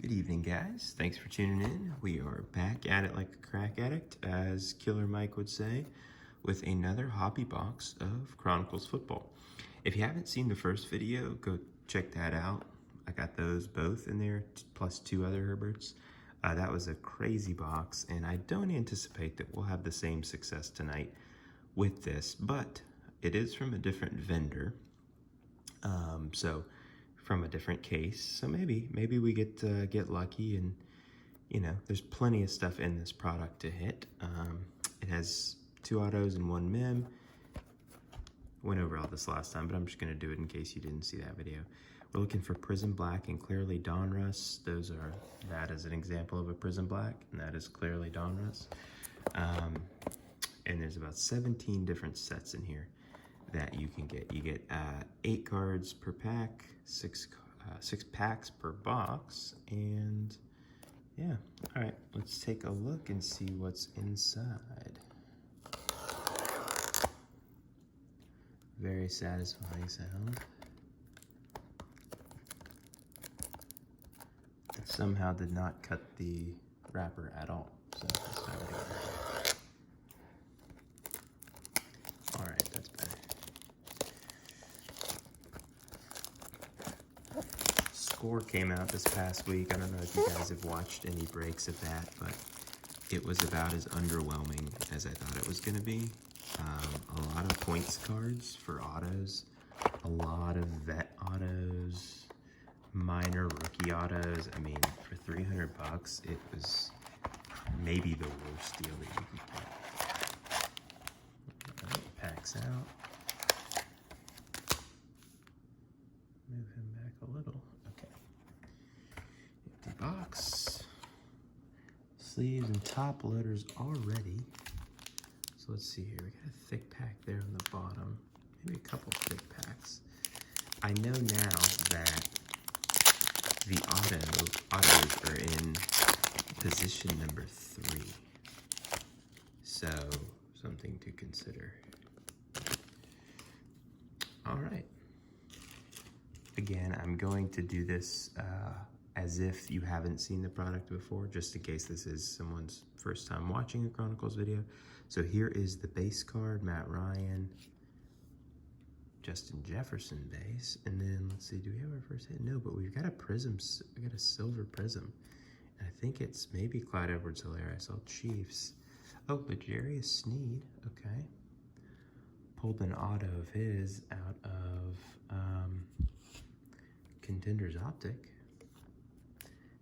Good evening, guys. Thanks for tuning in. We are back at it like a crack addict, as Killer Mike would say, with another hobby box of Chronicles football. If you haven't seen the first video, go check that out. I got those both in there, plus two other Herberts. That was a crazy box, and I don't anticipate that we'll have the same success tonight with this, but it is from a different vendor. So from a different case, so maybe we get lucky, and you know, there's plenty of stuff in this product to hit. It has 2 autos and 1 mem. Went over all this last time, but I'm just going to do it in case you didn't see that video. We're looking for Prism Black and Clearly Donruss. That is an example of a Prism Black, and that is Clearly Donruss. And there's about 17 different sets in here that you can get. You get 8 cards per pack, 6 packs per box, and yeah. All right, let's take a look and see what's inside. Very satisfying sound. It somehow did not cut the wrapper at all, so let's try that again. All right, that's better. Score came out this past week. I don't know if you guys have watched any breaks of that, but it was about as underwhelming as I thought it was going to be. A lot of points cards for autos, a lot of vet autos, minor rookie autos. I mean, for 300 bucks, it was maybe the worst deal that you could get. Right, packs out. Move him back a little. Okay. Empty box. Sleeves and top loaders already. So let's see here. We got a thick pack there on the bottom. Maybe a couple thick packs. I know now that the autos are in position number 3. So something to consider. All right. Again, I'm going to do this as if you haven't seen the product before, just in case this is someone's first time watching a Chronicles video. So here is the base card, Matt Ryan, Justin Jefferson base, and then let's see, do we have our first hit? No, but we've got a prism, we got a silver prism. And I think it's maybe Clyde Edwards-Helaire. I saw Chiefs. Oh, L'Jarius Sneed, okay. Pulled an auto of his out of Contenders Optic.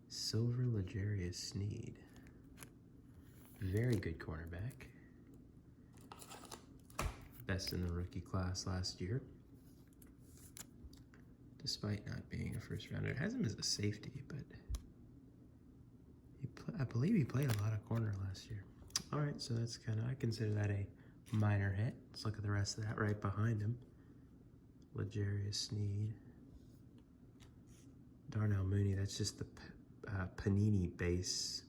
Silver L'Jarius Sneed. Very good cornerback. Best in the rookie class last year, despite not being a first rounder. It has him as a safety, but I believe he played a lot of corner last year. All right, so that's I consider that a minor hit. Let's look at the rest of that right behind him. L'Jarius Sneed. Darnell Mooney, that's just the Panini base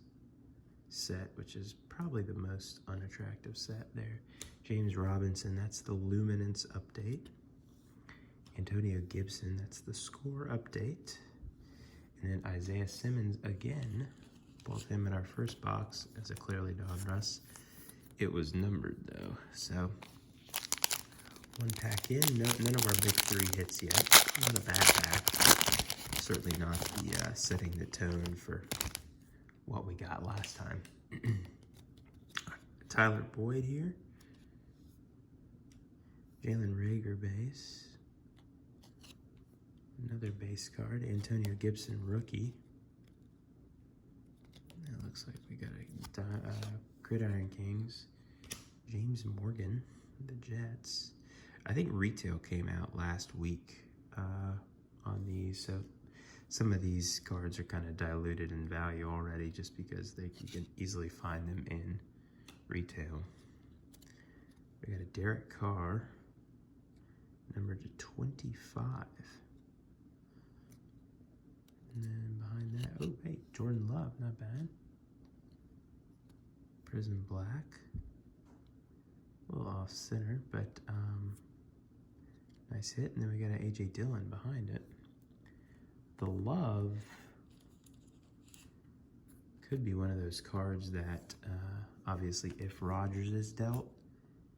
set, which is probably the most unattractive set there. James Robinson, that's the Luminance update. Antonio Gibson, that's the score update. And then Isaiah Simmons again, both him in our first box as a Clearly Donruss. It was numbered though, so one pack in. None of our big 3 hits yet. Not a bad pack. Certainly not the setting the tone for what we got last time. Tyler Boyd here. Jalen Reagor base. Another base card. Antonio Gibson rookie. That looks like we got a Gridiron Kings. James Morgan, the Jets. I think retail came out last week on these, so some of these cards are kind of diluted in value already just because you can easily find them in retail. We got a Derek Carr, number to 25. And then behind that, oh, hey, Jordan Love, not bad. Prism Black. A little off center, but nice hit. And then we got an A.J. Dillon behind it. The Love could be one of those cards that, obviously, if Rogers is dealt,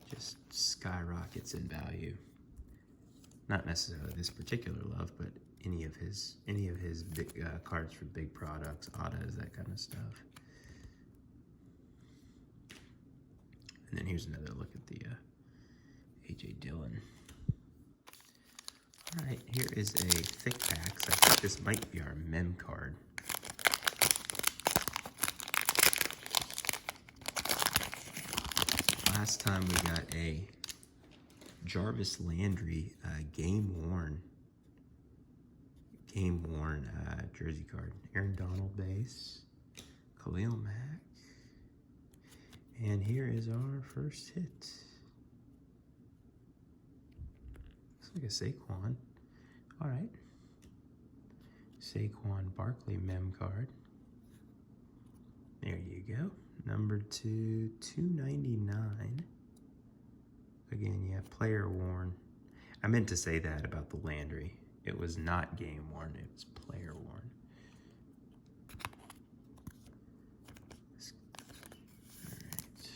just skyrockets in value. Not necessarily this particular love, but any of his big cards for big products, autos, that kind of stuff. And then here's another look at the A.J. Dillon. All right, here is a thick pack. So I think this might be our mem card. Last time we got a Jarvis Landry game worn jersey card. Aaron Donald base, Khalil Mack, and here is our first hit. Looks like a Saquon. All right, Saquon Barkley mem card. There you go. Number 2/299. Again, yeah, player worn. I meant to say that about the Landry. It was not game worn, it was player worn. All right.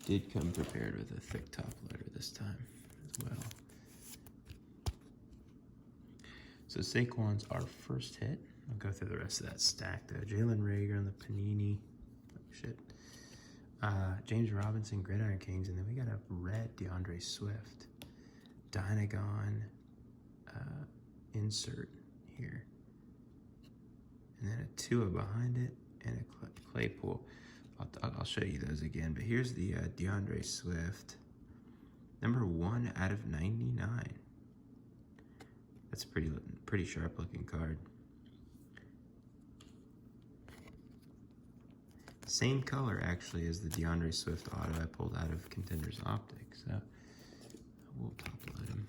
Did come prepared with a thick top letter this time as well. So Saquon's our first hit. I'll go through the rest of that stack though. Jalen Reagor on the Panini. Oh, shit. James Robinson, Gridiron Kings, and then we got a red DeAndre Swift. Dynagon insert here. And then a Tua behind it, and a Claypool. I'll show you those again, but here's the DeAndre Swift. Number 1/99. That's a pretty sharp looking card. Same color actually as the DeAndre Swift auto I pulled out of Contenders Optics, so we'll top load him.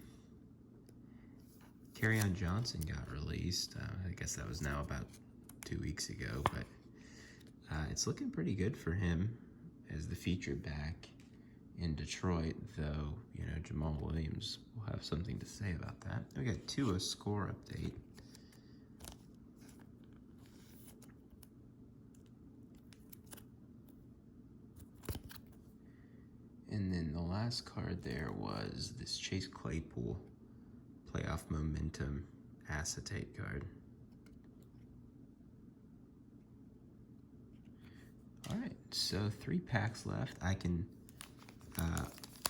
Kerryon Johnson got released. I guess that was now about 2 weeks ago, but it's looking pretty good for him as the feature back in Detroit, though, you know, Jamal Williams will have something to say about that. We got a score update. And then the last card there was this Chase Claypool playoff momentum acetate card. All right, so 3 packs left. I can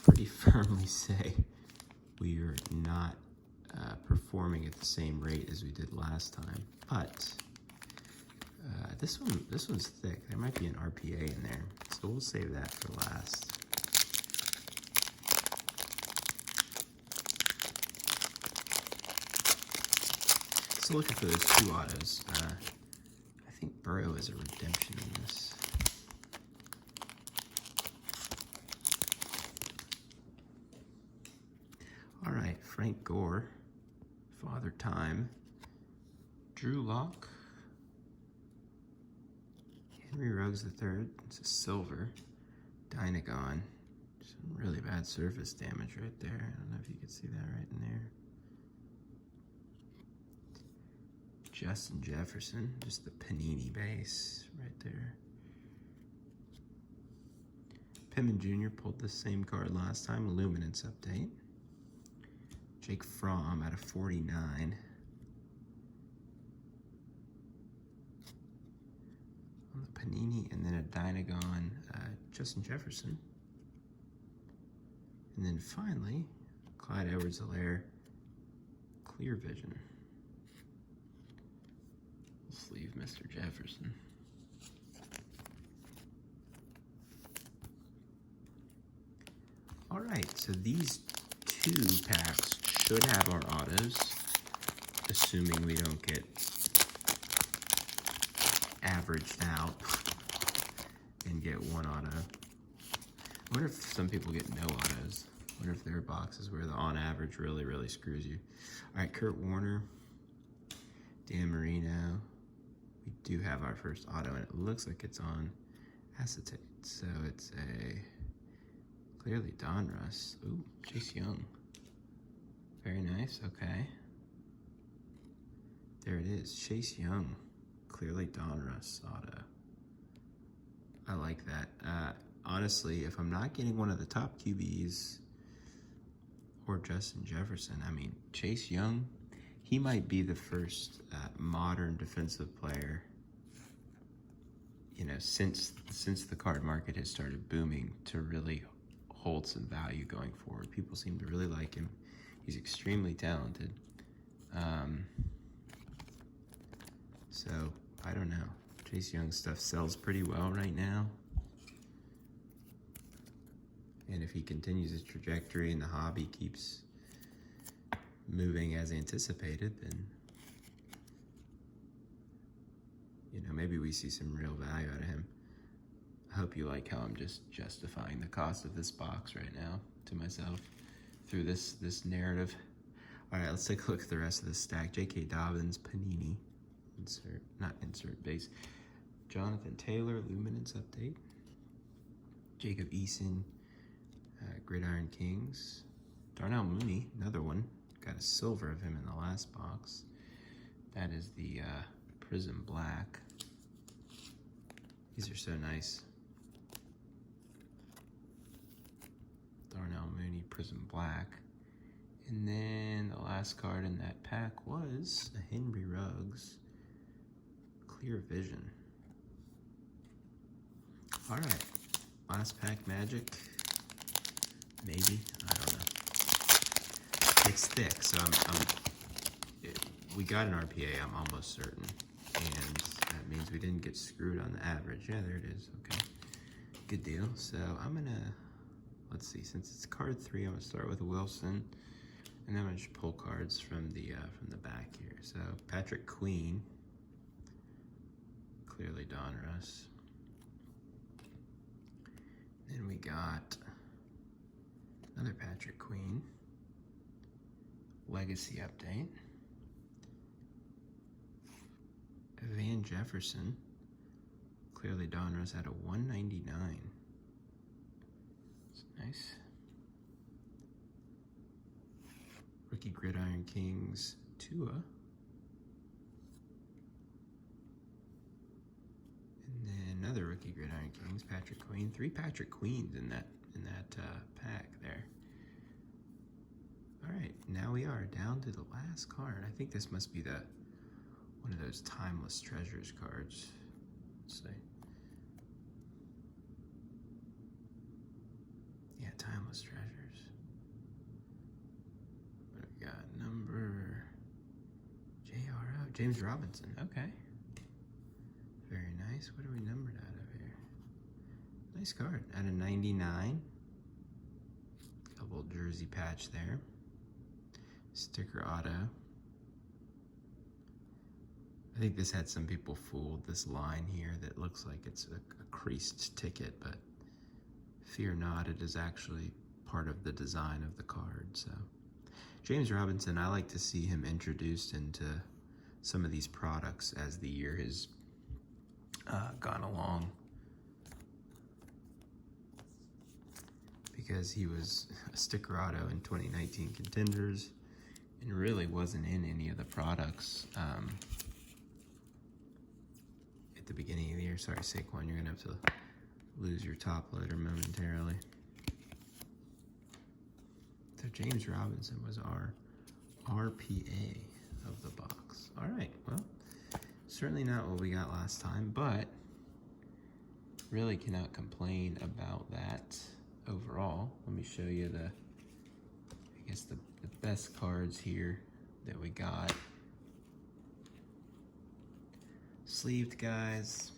pretty firmly say we are not performing at the same rate as we did last time, but this one's thick. There might be an RPA in there, so we'll save that for last. So looking for those 2 autos. I think Burrow is a redemption in this. All right, Frank Gore, Father Time, Drew Lock, Henry Ruggs III, it's a silver, Dynagon, some really bad surface damage right there. I don't know if you can see that right in there. Justin Jefferson, just the Panini base right there. Pittman Jr. pulled the same card last time, Luminance update. Jake Fromm out of 49. On the Panini, and then a Dynagon, Justin Jefferson. And then finally, Clyde Edwards-Helaire, Clear Vision. Sleeve Mr. Jefferson. All right, so these 2 packs should have our autos, assuming we don't get averaged out and get 1 auto. I wonder if some people get no autos. I wonder if there are boxes where the on average really, really screws you. All right, Kurt Warner, Dan Marino. We do have our first auto, and it looks like it's on acetate. So it's a clearly Donruss. Ooh, Chase Young. Very nice, okay. There it is, Chase Young. Clear clearly Donruss auto. I like that. Honestly, if I'm not getting one of the top QBs or Justin Jefferson, I mean, Chase Young, he might be the first modern defensive player, you know, since the card market has started booming, to really hold some value going forward. People seem to really like him. He's extremely talented. So, I don't know. Chase Young stuff sells pretty well right now. And if he continues his trajectory and the hobby keeps moving as anticipated, then, you know, maybe we see some real value out of him. I hope you like how I'm just justifying the cost of this box right now to myself through this narrative. All right, let's take a look at the rest of this stack. J.K. Dobbins, Panini, base. Jonathan Taylor, Luminance update. Jacob Eason, Gridiron Kings. Darnell Mooney, another one. Got a silver of him in the last box. That is the Prism Black. These are so nice. Darnell Mooney, Prism Black. And then the last card in that pack was a Henry Ruggs, Clear Vision. All right, last pack Magic. Maybe, I don't know. It's thick, so we got an RPA, I'm almost certain. And that means we didn't get screwed on the average. Yeah, there it is, okay. Good deal. So I'm gonna, let's see, since it's card 3, I'm gonna start with Wilson. And then I'm gonna just pull cards from the back here. So Patrick Queen, clearly Donruss. Then we got another Patrick Queen, Legacy update. Van Jefferson, clearly Donruss at a 199. It's nice. Rookie Gridiron Kings, Tua. And then another Rookie Gridiron Kings, Patrick Queen. 3 Patrick Queens in that pack there. All right, now we are down to the last card. I think this must be one of those Timeless Treasures cards. Let's see. Yeah, Timeless Treasures. What do we got? Number JRO, James Robinson. Okay. Very nice. What are we numbered out of here? Nice card. Out of 99. Double jersey patch there. Sticker auto. I think this had some people fooled, this line here that looks like it's a creased ticket, but fear not, it is actually part of the design of the card. So James Robinson, I like to see him introduced into some of these products as the year has gone along, because he was a sticker auto in 2019 Contenders and really wasn't in any of the products at the beginning of the year. Sorry, Saquon, you're gonna have to lose your top loader momentarily. So James Robinson was our RPA of the box. All right, well, certainly not what we got last time, but really cannot complain about that overall. Let me show you the best cards here that we got. Sleeved guys.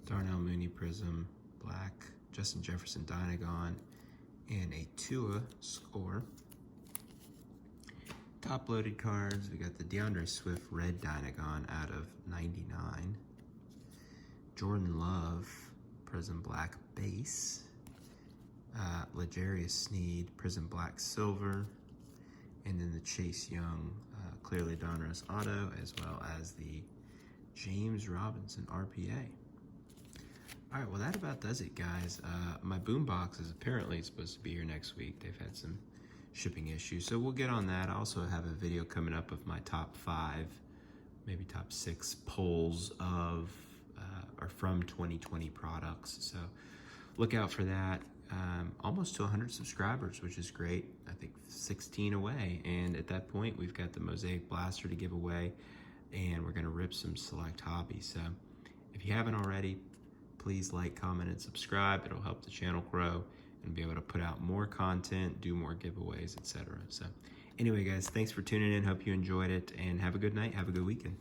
Darnell Mooney Prism Black, Justin Jefferson Dynagon, and a Tua score. Top loaded cards, we got the DeAndre Swift Red Dynagon out of 99. Jordan Love Prism Black base. L'Jarius Sneed Prism Black Silver. And then the Chase Young clearly Donruss auto, as well as the James Robinson RPA. All right, well, that about does it, guys. My boombox is apparently supposed to be here next week. They've had some shipping issues, so we'll get on that. I also have a video coming up of my top 5 maybe top 6 polls of or from 2020 products. So look out for that. Almost to 100 subscribers, which is great. I think 16 away. And at that point, we've got the Mosaic Blaster to give away, and we're gonna rip some select hobbies. So if you haven't already, please like, comment, and subscribe. It'll help the channel grow and be able to put out more content, do more giveaways, etc. So anyway, guys, thanks for tuning in. Hope you enjoyed it, and have a good night. Have a good weekend.